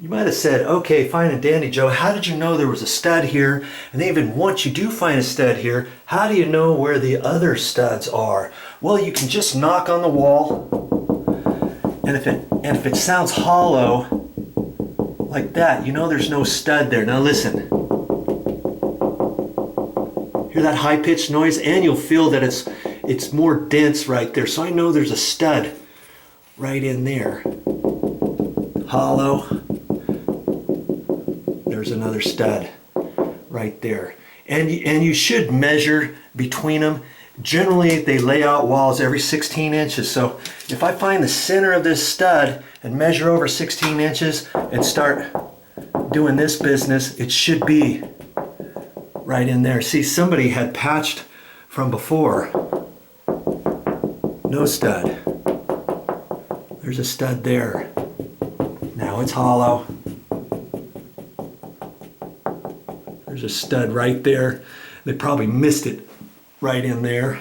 You might have said, okay, fine and dandy, Joe, how did you know there was a stud here? And even once you do find a stud here, how do you know where the other studs are? Well, you can just knock on the wall, and if it sounds hollow like that, you know there's no stud there. Now listen. Hear that high-pitched noise? And you'll feel that it's more dense right there. So I know there's a stud right in there. Hollow. There's another stud right there. And you should measure between them. Generally, they lay out walls every 16 inches. So if I find the center of this stud and measure over 16 inches and start doing this business, it should be right in there. See, somebody had patched from before. No stud. There's a stud there. Now it's hollow. There's a stud right there. They probably missed it right in there.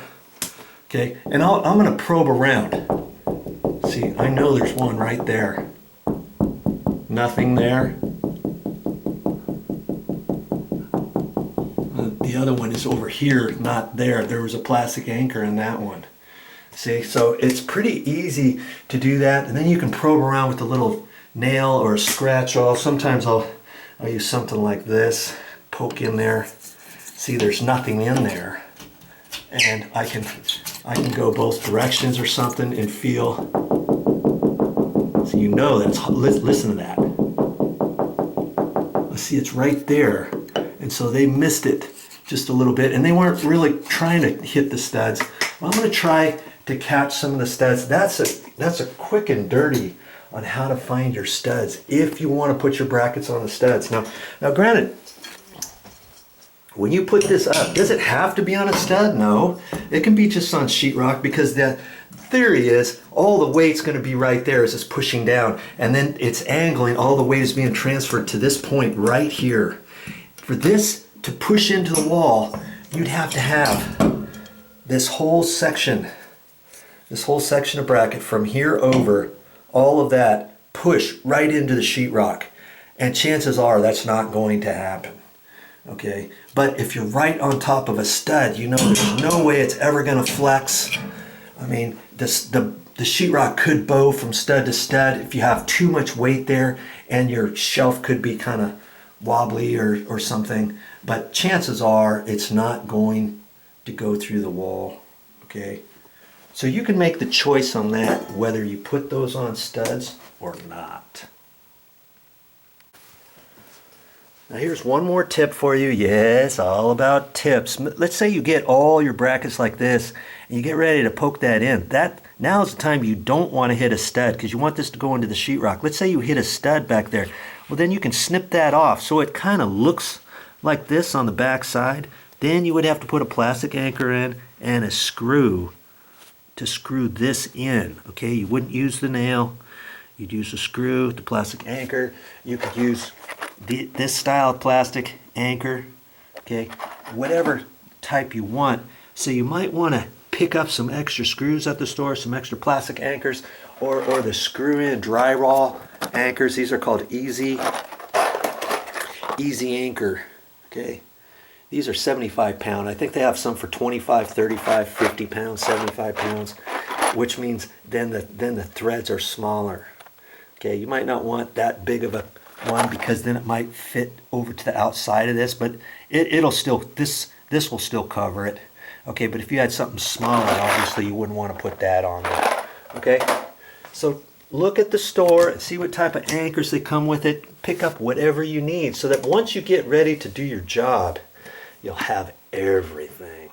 Okay, and I'm going to probe around. See, I know there's one right there. Nothing there. The other one is over here, not there. There was a plastic anchor in that one. See, so it's pretty easy to do that. And then you can probe around with a little nail or a scratch off. Sometimes I'll use something like this. Poke in there. See, there's nothing in there. And I can go both directions or something and feel. So you know that's, listen to that. See, it's right there. And so they missed it just a little bit, and they weren't really trying to hit the studs. Well, I'm going to try to catch some of the studs. That's a quick and dirty on how to find your studs if you want to put your brackets on the studs. Now granted, when you put this up, does it have to be on a stud? No, it can be just on sheetrock, because the theory is all the weight's going to be right there as it's pushing down, and then it's angling, all the weight is being transferred to this point right here. For this to push into the wall, you'd have to have this whole section of bracket from here over, all of that push right into the sheetrock, and chances are that's not going to happen. Okay, but if you're right on top of a stud, you know there's no way it's ever going to flex. I mean, the sheetrock could bow from stud to stud if you have too much weight there, and your shelf could be kind of wobbly or something. But chances are it's not going to go through the wall. Okay, so you can make the choice on that, whether you put those on studs or not. Now here's one more tip for you. Yes, all about tips. Let's say you get all your brackets like this and you get ready to poke that in. Now is the time you don't want to hit a stud, because you want this to go into the sheetrock. Let's say you hit a stud back there. Well, then you can snip that off so it kind of looks like this on the back side. Then you would have to put a plastic anchor in and a screw to screw this in. Okay, you wouldn't use the nail. You'd use a screw, the plastic anchor. You could use this style of plastic anchor, okay, whatever type you want. So you might want to pick up some extra screws at the store, some extra plastic anchors, or the screw-in drywall anchors. These are called easy anchor. Okay, these are 75 pound. I think they have some for 25, 35, 50 pounds, 75 pounds, which means then the threads are smaller. Okay, you might not want that big of a one, because then it might fit over to the outside of this, but it'll still, this will still cover it. Okay, but if you had something smaller, obviously you wouldn't want to put that on there. Okay, so look at the store and see what type of anchors they come with it. Pick up whatever you need so that once you get ready to do your job, you'll have everything.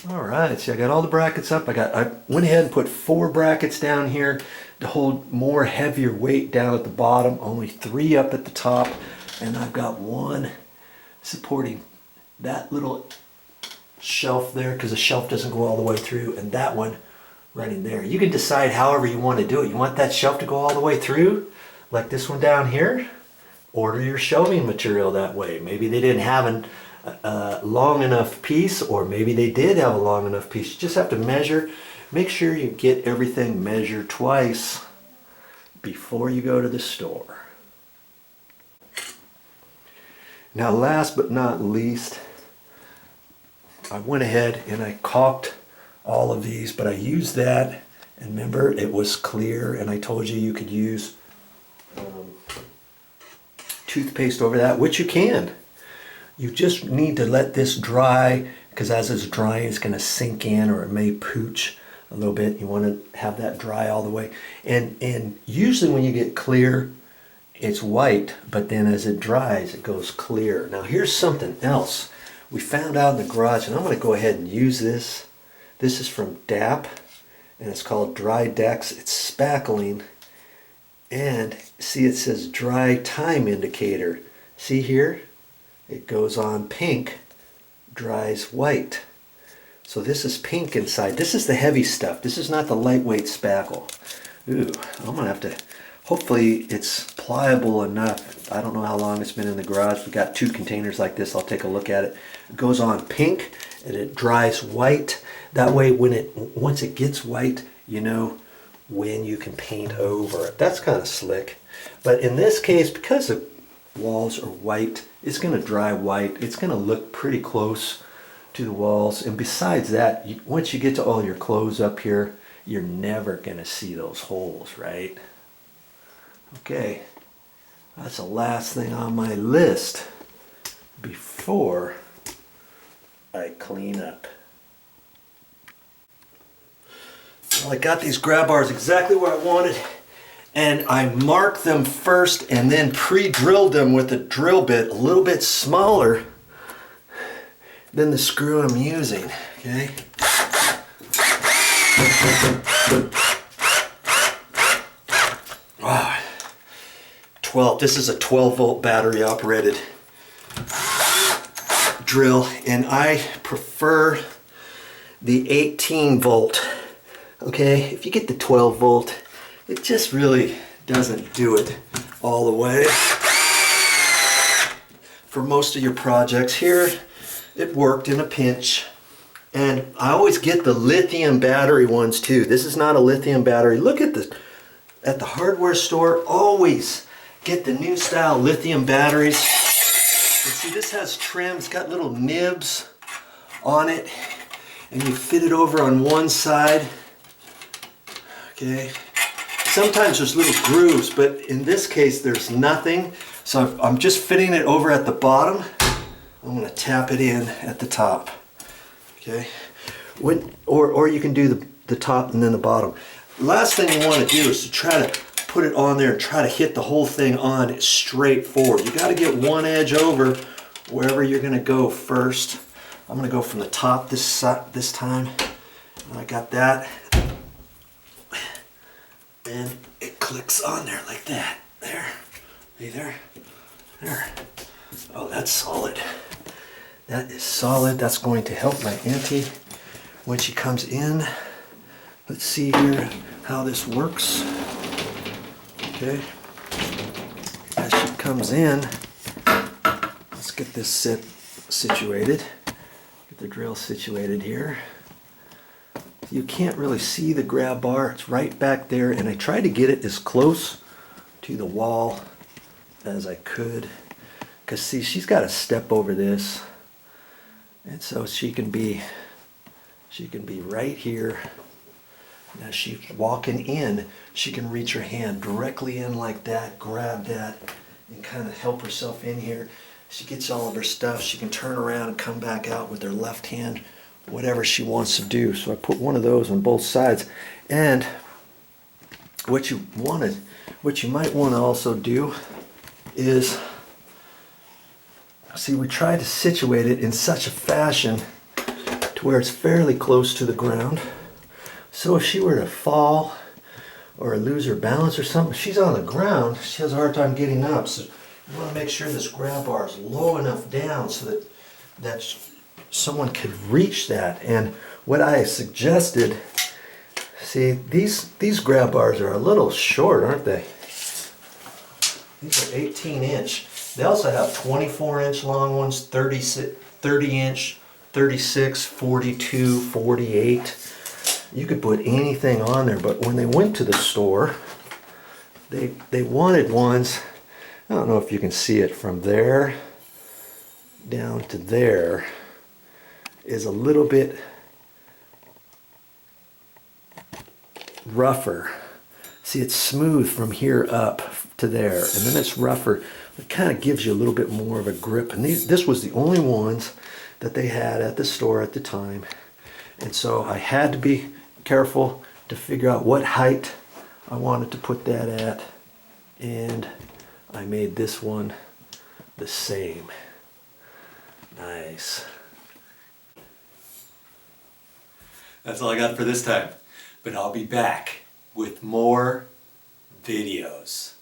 All right, so I got all the brackets up. I went ahead and put 4 brackets down here to hold more heavier weight down at the bottom, only 3 up at the top, and I've got 1 supporting that little shelf there, because the shelf doesn't go all the way through, and that one running there. You can decide however you want to do it. You want that shelf to go all the way through, like this one down here? Order your shelving material that way. Maybe they didn't have a long enough piece, or maybe they did have a long enough piece. You just have to measure. Make sure you get everything measured twice. before you go to the store. Now last but not least, I went ahead and I caulked all of these, but I used that, and remember it was clear, and I told you you could use toothpaste over that, which you can. You just need to let this dry, because as it's drying it's going to sink in, or it may pooch a little bit. You want to have that dry all the way, and usually when you get clear it's white, but then as it dries it goes clear. Now here's something else we found out in the garage, and I'm going to go ahead and use this. This is from DAP, and it's called Dry Dex. It's spackling, and see it says dry time indicator. See here? It goes on pink, dries white. So this is pink inside. This is the heavy stuff. This is not the lightweight spackle. Ooh, I'm gonna have to, hopefully it's pliable enough. I don't know how long it's been in the garage. We got 2 containers like this. I'll take a look at it. It goes on pink and it dries white. That way once it gets white, you know when you can paint over it. That's kind of slick. But in this case, because the walls are white, it's going to dry white. It's going to look pretty close to the walls. And besides that, once you get to all your clothes up here, you're never going to see those holes, right? Okay, that's the last thing on my list before I clean up. Well, I got these grab bars exactly where I wanted, and I marked them first and then pre-drilled them with a drill bit a little bit smaller than the screw I'm using. Okay. Wow. 12. This is a 12-volt battery operated drill, and I prefer the 18-volt. Okay, if you get the 12-volt, it just really doesn't do it all the way for most of your projects. Here it worked in a pinch, and I always get the lithium battery ones too. This is not a lithium battery. Look at the hardware store, always get the new style lithium batteries. And see, this has trim. It's got little nibs on it, and you fit it over on one side. Okay. Sometimes there's little grooves, but in this case there's nothing. So I'm just fitting it over at the bottom. I'm going to tap it in at the top. Okay. Or you can do the top and then the bottom. Last thing you want to do is to try to put it on there and try to hit the whole thing on straight forward. You got to get one edge over wherever you're going to go first. I'm going to go from the top this time. I got that. And it clicks on there like that. There. See there? There. Oh, that's solid. That is solid. That's going to help my auntie when she comes in. Let's see here how this works. Okay. As she comes in, let's get this situated. Get the drill situated here. You can't really see the grab bar. It's right back there, and I tried to get it as close to the wall as I could, because see, she's got to step over this, and so she can be right here. As she's walking in, she can reach her hand directly in like that, grab that, and kind of help herself in here. She gets all of her stuff. She can turn around and come back out with her left hand, whatever she wants to do. So I put one of those on both sides. And what you might want to also do is, see, we try to situate it in such a fashion to where it's fairly close to the ground. So if she were to fall or lose her balance or something, she's on the ground, she has a hard time getting up. So you want to make sure this grab bar is low enough down so that someone could reach that. And what I suggested, see, these grab bars are a little short, aren't they? These are 18-inch. They also have 24-inch long ones, 30-inch, 36, 42, 48. You could put anything on there, but when they went to the store, they wanted ones, I don't know if you can see it, from there down to there is a little bit rougher. See, it's smooth from here up to there, and then it's rougher. It kind of gives you a little bit more of a grip. And this was the only ones that they had at the store at the time. And so I had to be careful to figure out what height I wanted to put that at. And I made this one the same. Nice. That's all I got for this time. But I'll be back with more videos.